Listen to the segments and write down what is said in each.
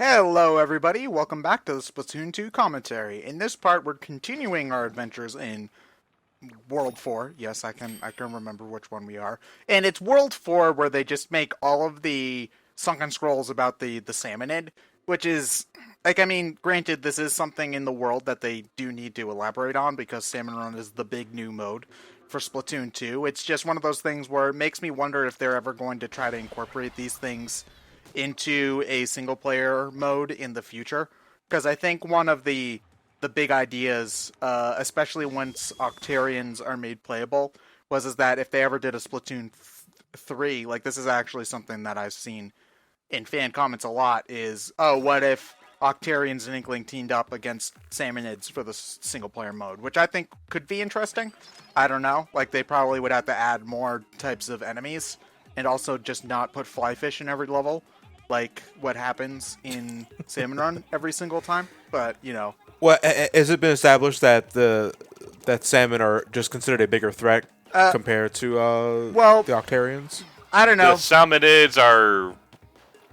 Hello everybody, welcome back to the Splatoon 2 commentary. In this part, we're continuing our adventures in World 4. Yes, I can remember which one we are. And it's World 4 where they just make all of the sunken scrolls about the salmonid, which is, granted, this is something in the world that they do need to elaborate on because Salmon Run is the big new mode for Splatoon 2. It's just one of those things where it makes me wonder if they're ever going to try to incorporate these things into a single player mode in the future, because I think one of the big ideas, especially once Octarians are made playable, is that if they ever did a Splatoon 3, like this is actually something that I've seen in fan comments a lot, is, oh, what if Octarians and Inkling teamed up against Salmonids for the single player mode, which I think could be interesting. I don't know, like they probably would have to add more types of enemies and also just not put flyfish in every level, like what happens in Salmon Run every single time. But Well, has it been established that that salmon are just considered a bigger threat compared to well, the Octarians? I don't The know. Salmonids are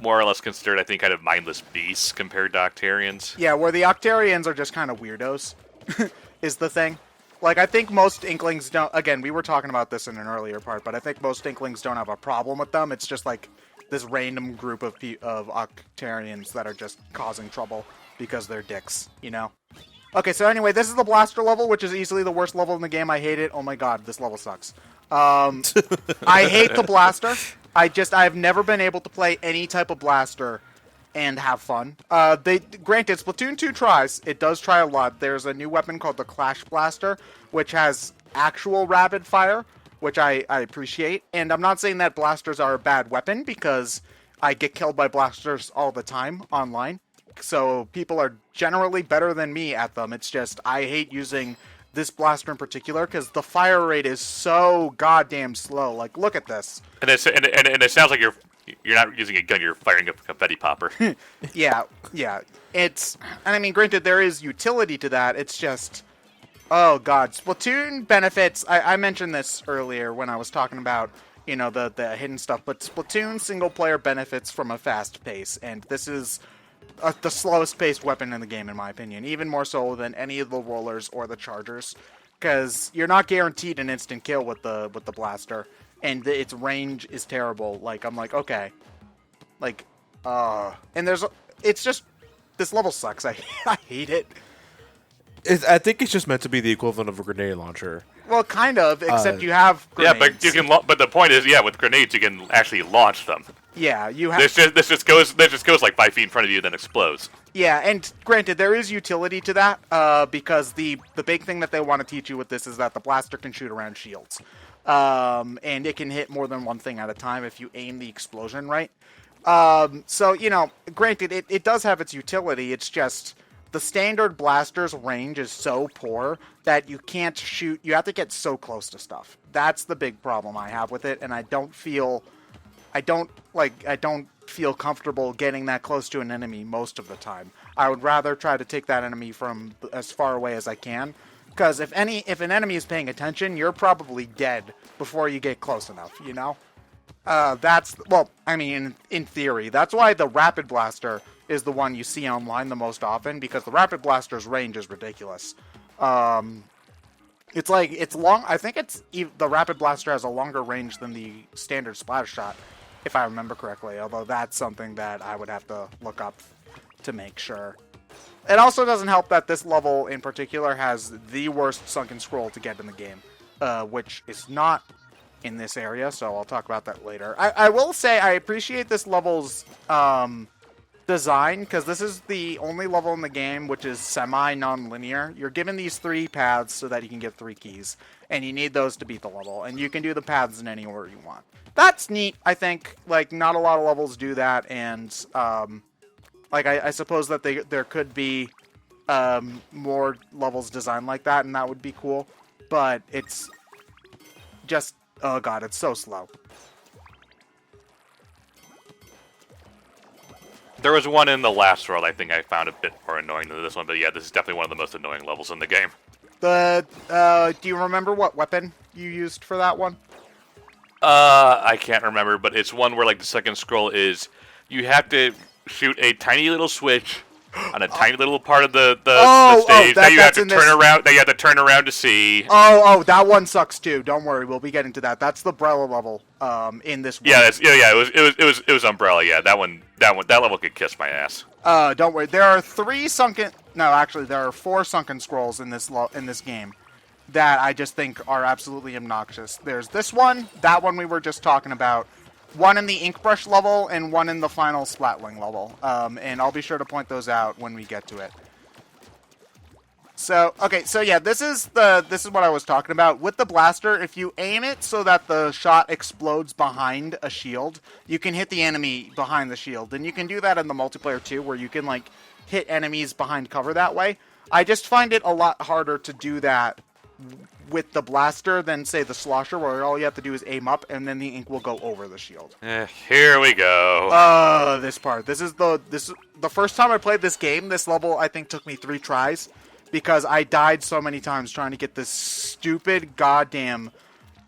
more or less considered, I think, kind of mindless beasts compared to Octarians. Yeah, where the Octarians are just kind of weirdos, is the thing. Like, I think most Inklings don't. Again, we were talking about this in an earlier part, but I think most Inklings don't have a problem with them. It's just like this random group of Octarians that are just causing trouble because they're dicks, you know? Okay, so anyway, this is the Blaster level, which is easily the worst level in the game. I hate it. Oh my god, this level sucks. I hate the Blaster. I've never been able to play any type of Blaster and have fun. Granted, Splatoon 2 tries. It does try a lot. There's a new weapon called the Clash Blaster, which has actual rapid fire, which I appreciate. And I'm not saying that blasters are a bad weapon, because I get killed by blasters all the time online. So people are generally better than me at them. It's just I hate using this blaster in particular because the fire rate is so goddamn slow. Like, look at this. And it sounds like you're not using a gun; you're firing a confetti popper. Yeah. And I mean, granted, there is utility to that. It's just, oh god, Splatoon benefits. I mentioned this earlier when I was talking about the hidden stuff, but Splatoon single player benefits from a fast pace, and this is the slowest paced weapon in the game, in my opinion, even more so than any of the rollers or the chargers, because you're not guaranteed an instant kill with the blaster, and its range is terrible. Like, I'm like, okay, like, and it's just, this level sucks. I hate it. I think it's just meant to be the equivalent of a grenade launcher. Well, kind of, except you have grenades. Yeah, but you can. But the point is, yeah, with grenades you can actually launch them. Yeah, you have. This just goes like 5 feet in front of you, then explodes. Yeah, and granted, there is utility to that, because the big thing that they want to teach you with this is that the blaster can shoot around shields, and it can hit more than one thing at a time if you aim the explosion right. So granted, it does have its utility. It's just the standard blaster's range is so poor that you can't shoot. You have to get so close to stuff. That's the big problem I have with it, and I don't feel comfortable getting that close to an enemy most of the time. I would rather try to take that enemy from as far away as I can, because if an enemy is paying attention, you're probably dead before you get close enough, in theory. That's why the Rapid Blaster is the one you see online the most often, because the Rapid Blaster's range is ridiculous. It's long. I think the Rapid Blaster has a longer range than the standard Splatter Shot, if I remember correctly, although that's something that I would have to look up to make sure. It also doesn't help that this level in particular has the worst sunken scroll to get in the game, which is not in this area, so I'll talk about that later. I will say I appreciate this level's design, because this is the only level in the game which is semi-non-linear. You're given these 3 paths so that you can get 3 keys, and you need those to beat the level, and you can do the paths in any order you want. That's neat, I think. Like, not a lot of levels do that, and I suppose that there could be more levels designed like that, and that would be cool, but it's just, oh god, it's so slow. There was one in the last world I think I found a bit more annoying than this one, but yeah, this is definitely one of the most annoying levels in the game. Do you remember what weapon you used for that one? I can't remember, but it's one where like the second scroll is you have to shoot a tiny little switch on a tiny little part of the stage. That, you have that's to in turn this... around. That you have to turn around to see. Oh, that one sucks too. Don't worry, we'll be getting to that. That's the Brella level. In this one. Yeah, it was Umbrella. Yeah, that level could kiss my ass. Don't worry. There are 3 sunken. No, actually, there are 4 sunken scrolls in this game that I just think are absolutely obnoxious. There's this one, that one we were just talking about, one in the ink brush level, and one in the final Splatling level. And I'll be sure to point those out when we get to it. So, okay, so yeah, this is what I was talking about. With the blaster, if you aim it so that the shot explodes behind a shield, you can hit the enemy behind the shield. And you can do that in the multiplayer too, where you can, like, hit enemies behind cover that way. I just find it a lot harder to do that with the blaster than, say, the slosher, where all you have to do is aim up, and then the ink will go over the shield. Here we go. This part. This is the first time I played this game. This level, I think, took me 3 tries. Because I died so many times trying to get this stupid goddamn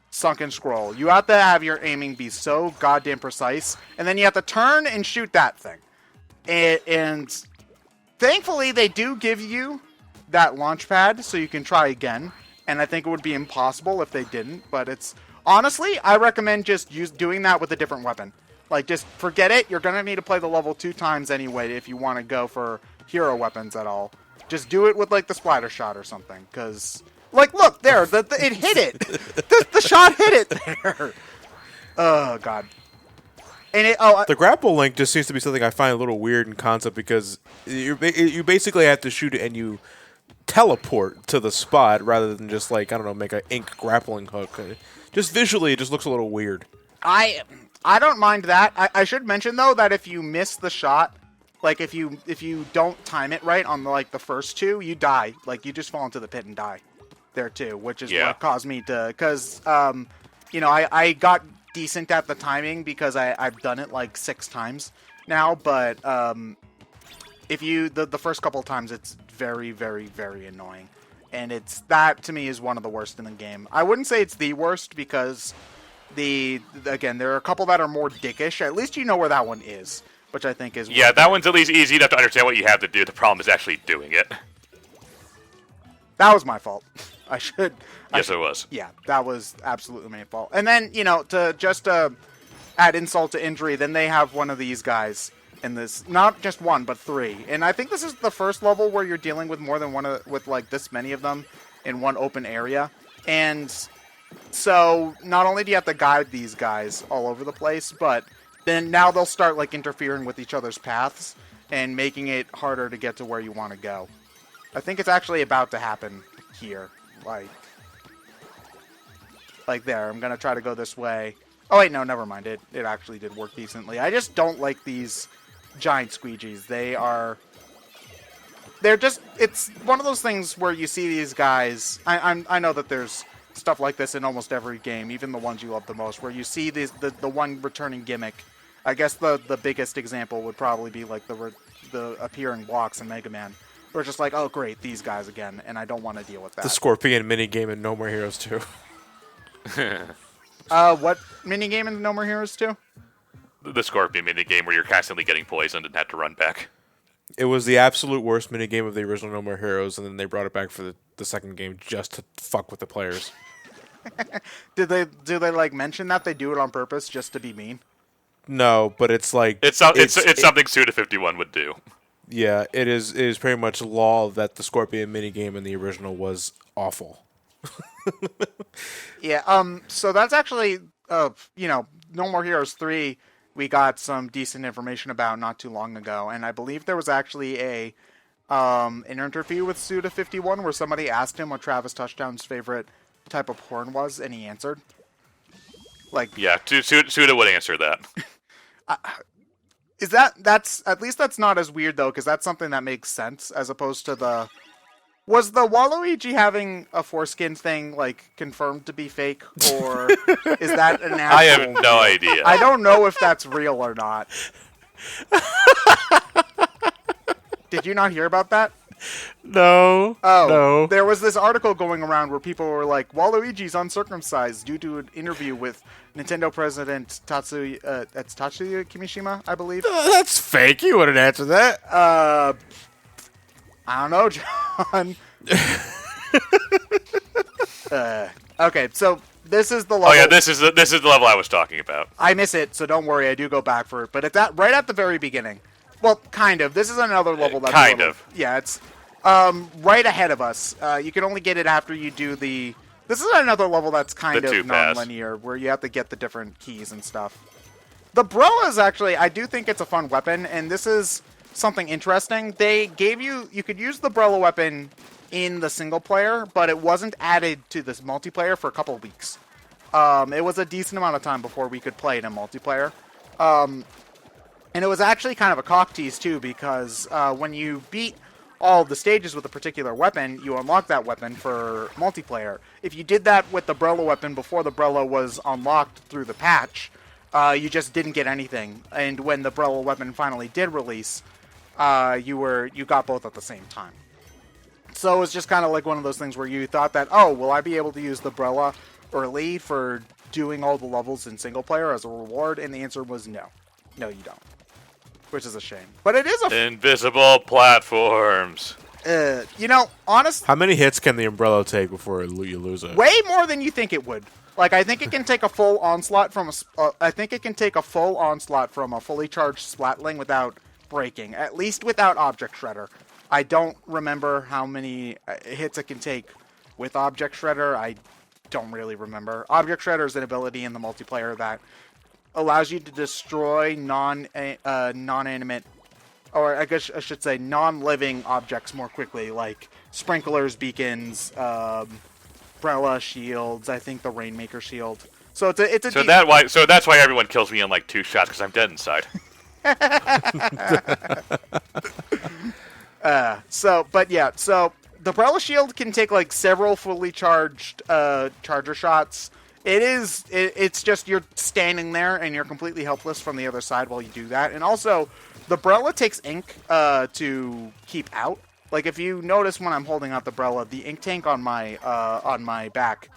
sunken scroll. You have to have your aiming be so goddamn precise. And then you have to turn and shoot that thing. And thankfully, they do give you that launch pad so you can try again. And I think it would be impossible if they didn't. But it's... Honestly, I recommend just doing that with a different weapon. Like, just forget it. You're going to need to play the level 2 times anyway if you want to go for hero weapons at all. Just do it with, like, the splatter shot or something, because... Like, look, there, it hit it! The shot hit it there! Oh, God. And the grapple link just seems to be something I find a little weird in concept, because you basically have to shoot it and you teleport to the spot, rather than just, like, I don't know, make an ink grappling hook. Just visually, it just looks a little weird. I don't mind that. I should mention, though, that if you miss the shot... Like, if you don't time it right on, like, the first 2, you die. Like, you just fall into the pit and die there, too. Which is what caused me to... Because, you know, I got decent at the timing because I've done it, like, 6 times now. But, if you... The first couple of times, it's very, very, very annoying. And that, to me, is one of the worst in the game. I wouldn't say it's the worst because, again, there are a couple that are more dickish. At least you know where that one is. Which I think is... Yeah, that one's at least easy enough to understand what you have to do. The problem is actually doing it. That was my fault. It was. Yeah, that was absolutely my fault. And then, you know, to add insult to injury, then they have one of these guys in this. Not just one, but 3. And I think this is the first level where you're dealing with more than one with, like, this many of them in one open area. And so, not only do you have to guide these guys all over the place, but... Then now they'll start, like, interfering with each other's paths and making it harder to get to where you want to go. I think it's actually about to happen here. Like there. I'm going to try to go this way. Oh, wait, no, never mind. It actually did work decently. I just don't like these giant squeegees. They're just... It's one of those things where you see these guys... I know that there's stuff like this in almost every game, even the ones you love the most, where you see the one returning gimmick. I guess the biggest example would probably be like the appearing blocks in Mega Man. We're just like, oh great, these guys again, and I don't want to deal with that. The Scorpion minigame in No More Heroes 2. What minigame in No More Heroes 2? The Scorpion minigame where you're constantly getting poisoned and have to run back. It was the absolute worst minigame of the original No More Heroes, and then they brought it back for the second game just to fuck with the players. Do they like mention that they do it on purpose just to be mean? No, but it's like... It's something Suda51 would do. Yeah, it is pretty much law that the Scorpion minigame in the original was awful. Yeah, so that's actually, you know, No More Heroes 3, we got some decent information about not too long ago, and I believe there was actually an interview with Suda51 where somebody asked him what Travis Touchdown's favorite type of horn was, and he answered. Like... Yeah, Suda would answer that. That's at least that's not as weird though, because that's something that makes sense as opposed to was the Waluigi having a foreskin thing like confirmed to be fake, or is that an actual... I have no idea. I don't know if that's real or not. Did you not hear about that? No. Oh, No. there was this article going around where people were like, Waluigi's uncircumcised due to an interview with Nintendo President Tatsuya Kimishima, I believe. That's fake. You wouldn't answer that. I don't know, John. Okay, so this is the level. Oh yeah, this is the level I was talking about. I miss it, so don't worry, I do go back for it. But right at the very beginning. Well, kind of. This is another level that's kind of. Yeah, it's right ahead of us. You can only get it after you do the. This is another level that's kind The of two-pass. non-linear, where you have to get the different keys and stuff. The Brella is actually, I do think it's a fun weapon, and this is something interesting. They gave you could use the Brella weapon in the single player, but it wasn't added to this multiplayer for a couple of weeks. It was a decent amount of time before we could play it in multiplayer. And it was actually kind of a cock tease, too, because when you beat all the stages with a particular weapon, you unlock that weapon for multiplayer. If you did that with the Brella weapon before the Brella was unlocked through the patch, you just didn't get anything. And when the Brella weapon finally did release, you got both at the same time. So it was just kind of like one of those things where you thought that, oh, will I be able to use the Brella early for doing all the levels in single player as a reward? And the answer was no. No, you don't. Which is a shame. But it is a... Invisible platforms. Honestly... How many hits can the umbrella take before you lose it? Way more than you think it would. Like, I think it can take a full onslaught from a fully charged Splatling without breaking. At least without Object Shredder. I don't remember how many hits it can take with Object Shredder. I don't really remember. Object Shredder is an ability in the multiplayer that allows you to destroy non-animate, or I guess I should say non-living objects more quickly, like sprinklers, beacons, Brella shields. I think the Rainmaker shield. So it's a. So that's why everyone kills me in like 2 shots because I'm dead inside. So the Brella shield can take like several fully charged charger shots. It's just you're standing there and you're completely helpless from the other side while you do that. And also, the Brella takes ink to keep out. Like if you notice when I'm holding out the Brella, the ink tank on my back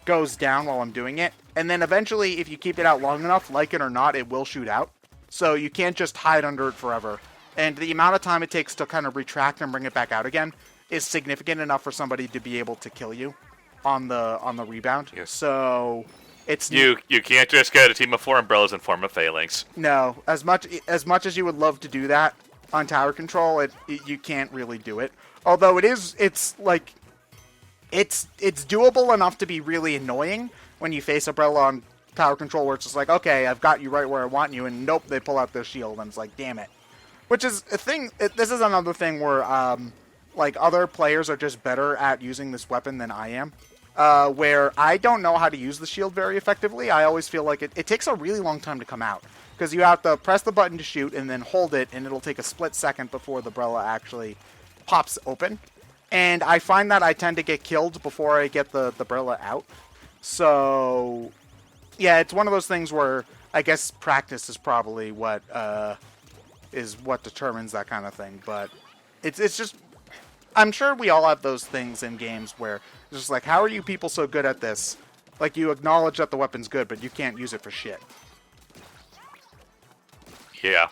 goes down while I'm doing it. And then eventually, if you keep it out long enough, like it or not, it will shoot out. So you can't just hide under it forever. And the amount of time it takes to kind of retract and bring it back out again is significant enough for somebody to be able to kill you on the rebound. Yes. So it's You can't just get a team of 4 umbrellas and form a phalanx. no, as much as you would love to do that on tower control, you can't really do it. Although it's doable enough to be really annoying when you face a Brella on tower control, where it's just like, okay, I've got you right where I want you, and nope, they pull out their shield, and it's like, damn it. Which is a thing. This is another thing where like other players are just better at using this weapon than I am. Where I don't know how to use the shield very effectively. I always feel like it takes a really long time to come out. Because you have to press the button to shoot and then hold it, and it'll take a split second before the Brella actually pops open. And I find that I tend to get killed before I get the Brella out. So, yeah, it's one of those things where I guess practice is probably what determines that kind of thing. But it's just... I'm sure we all have those things in games where it's just like, how are you people so good at this? Like, you acknowledge that the weapon's good, but you can't use it for shit. Yeah.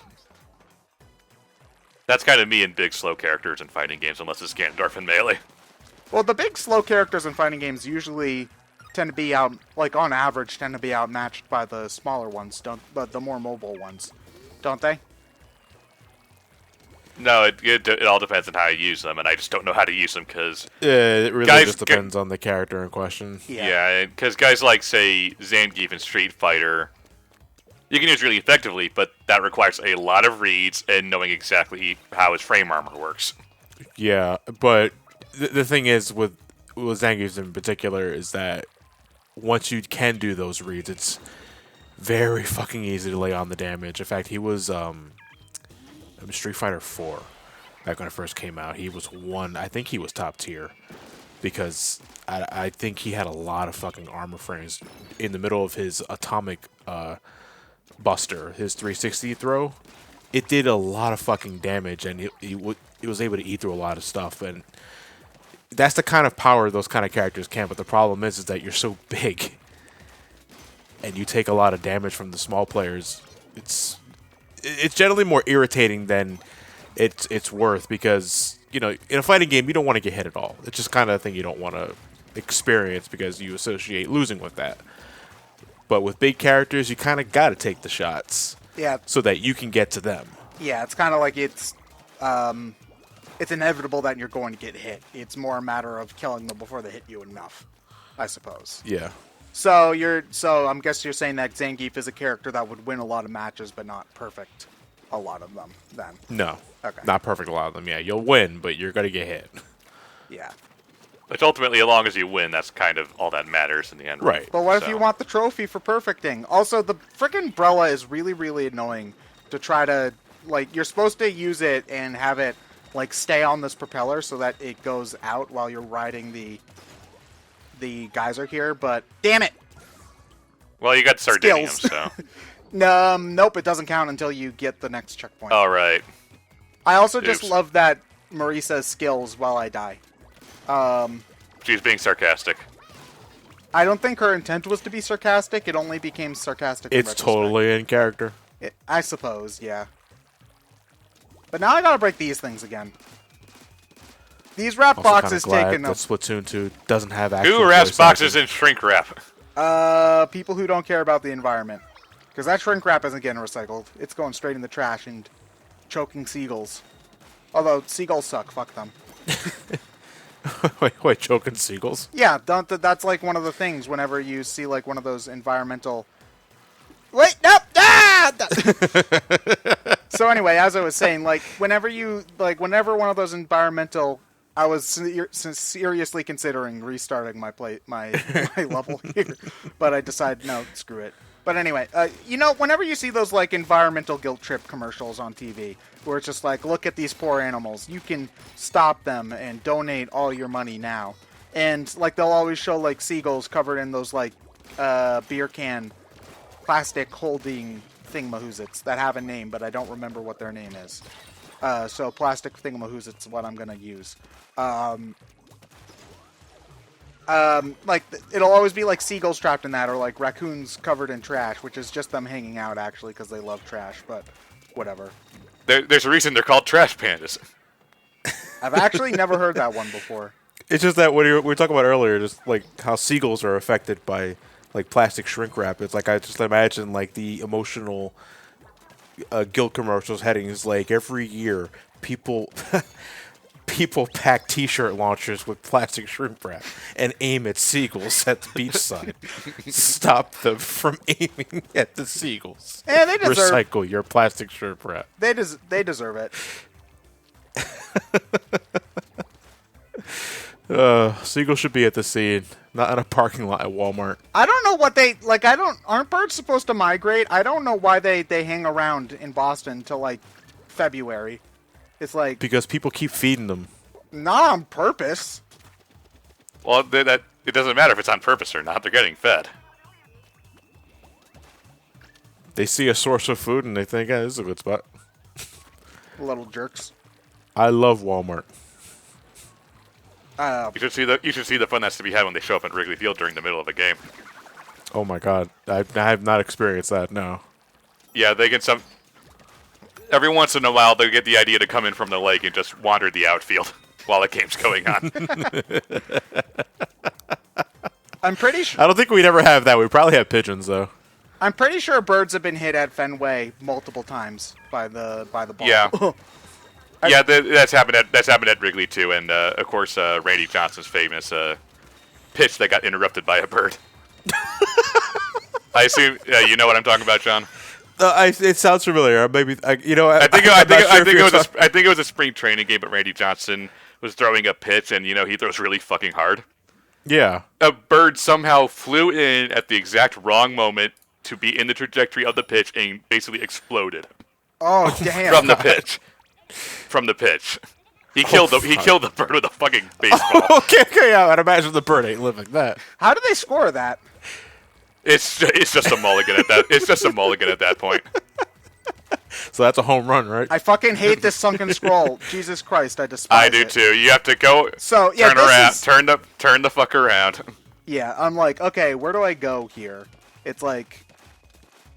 That's kind of me in big, slow characters in fighting games, unless it's Ganondorf and Melee. Well, the big, slow characters in fighting games usually tend to be on average, tend to be outmatched by the smaller ones, the more mobile ones, don't they? No, it all depends on how you use them, and I just don't know how to use them because... it really just depends on the character in question. Yeah, because guys like, say, Zangief in Street Fighter, you can use really effectively, but that requires a lot of reads and knowing exactly how his frame armor works. Yeah, but the thing is with Zangief in particular is that once you can do those reads, it's very fucking easy to lay on the damage. In fact, he was... Street Fighter 4, back when it first came out, I think he was top tier, because I think he had a lot of fucking armor frames in the middle of his atomic buster, his 360 throw. it did a lot of fucking damage, and it was able to eat through a lot of stuff, and that's the kind of power those kind of characters can. But the problem is that you're so big, and you take a lot of damage from the small players. It's generally more irritating than it's worth, because in a fighting game you don't want to get hit at all. It's just kind of a thing you don't want to experience because you associate losing with that. But with big characters, you kind of got to take the shots. Yeah. So that you can get to them. Yeah, it's kind of like it's inevitable that you're going to get hit. It's more a matter of killing them before they hit you enough, I suppose. Yeah. So I'm guessing you're saying that Zangief is a character that would win a lot of matches, but not perfect a lot of them. Then. No. Okay. Not perfect a lot of them. Yeah, you'll win, but you're gonna get hit. Yeah. Which ultimately, as long as you win, that's kind of all that matters in the end. Right. But what if you want the trophy for perfecting? Also, the frickin' Brella is really, really annoying to try to, like, you're supposed to use it and have it, like, stay on this propeller so that it goes out while you're riding the geyser here, but damn it! Well, you got to start digging them, Skills. so. Nope, it doesn't count until you get the next checkpoint. All right. I also just Oops. love that Marie says skills while I die. She's being sarcastic. I don't think her intent was to be sarcastic. It only became sarcastic in It's retrospect. totally in character. I suppose, yeah. But now I gotta break these things again. These wrap Also boxes glad taking that up. Splatoon 2 doesn't have actual Who wraps voice boxes acting. in shrink wrap? People who don't care about the environment. Because that shrink wrap isn't getting recycled. It's going straight in the trash and choking seagulls. Although, seagulls suck. Fuck them. wait, choking seagulls? Yeah, that's like one of the things whenever you see like one of those environmental... Wait, nope! Ah! So anyway, as I was saying, like, whenever one of those environmental... I was seriously considering restarting my level here, but I decided, no, screw it. But anyway, whenever you see those, like, environmental guilt trip commercials on TV, where it's just like, look at these poor animals, you can stop them and donate all your money now. And, like, they'll always show, like, seagulls covered in those, like, beer can plastic holding thingamahoozits that have a name, but I don't remember what their name is. So plastic thingamahoozits is what I'm going to use. Like, it'll always be like seagulls trapped in that, or like raccoons covered in trash, which is just them hanging out actually because they love trash, but whatever. There's a reason they're called trash pandas. I've actually never heard that one before. It's just that what we were talking about earlier, just like how seagulls are affected by like plastic shrink wrap. It's like I just imagine like the emotional guilt commercials headings, like every year people pack T-shirt launchers with plastic shrimp wrap and aim at seagulls at the beachside. Stop them from aiming at the seagulls. Yeah, they deserve. Recycle your plastic shrimp wrap. They deserve it. Seagulls should be at the scene, not in a parking lot at Walmart. I don't know what they like. Aren't birds supposed to migrate? I don't know why they hang around in Boston till like February. It's like Because people keep feeding them. not on purpose. Well, that it doesn't matter if it's on purpose or not. They're getting fed. They see a source of food and they think, this is a good spot. Little jerks. I love Walmart. You should see the fun that's to be had when they show up at Wrigley Field during the middle of a game. Oh my god. I have not experienced that, no. Yeah, they get some. Every once in a while, they get the idea to come in from the lake and just wander the outfield while the game's going on. I'm pretty sure. I don't think we'd ever have that. We probably have pigeons, though. I'm pretty sure birds have been hit at Fenway multiple times by the ball. Yeah. Yeah, that's happened at Wrigley too, and of course Randy Johnson's famous pitch that got interrupted by a bird. I assume you know what I'm talking about, John. It sounds familiar. Maybe I think it was a spring training game, but Randy Johnson was throwing a pitch, and he throws really fucking hard. Yeah. A bird somehow flew in at the exact wrong moment to be in the trajectory of the pitch and basically exploded. Oh damn! From the pitch. From the pitch. He killed the bird with a fucking baseball. okay, yeah, I'd imagine the bird ain't living that. How did they score that? It's just a mulligan at that. It's just a mulligan at that point. So that's a home run, right? I fucking hate this sunken scroll. Jesus Christ, I despise I do it. too. You have to go. So yeah, turn this around. is- Turn the fuck around. Yeah, I'm like, okay, where do I go here? It's like,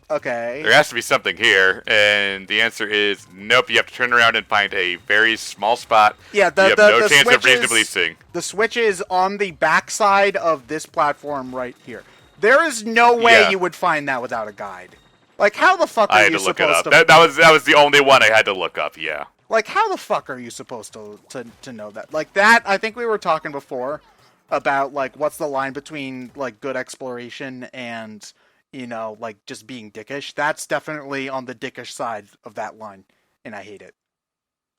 okay. There has to be something here, and the answer is nope. You have to turn around and find a very small spot. Yeah, you have no chance of reasonably seeing. The switch is on the backside of this platform right here. There is no way you would find that without a guide. Like, how the fuck are I had you to look it supposed up. to? That was the only one I had to look up. Yeah. Like, how the fuck are you supposed to know that? Like that, I think we were talking before about like what's the line between like good exploration and, you know, like just being dickish. That's definitely on the dickish side of that line, and I hate it.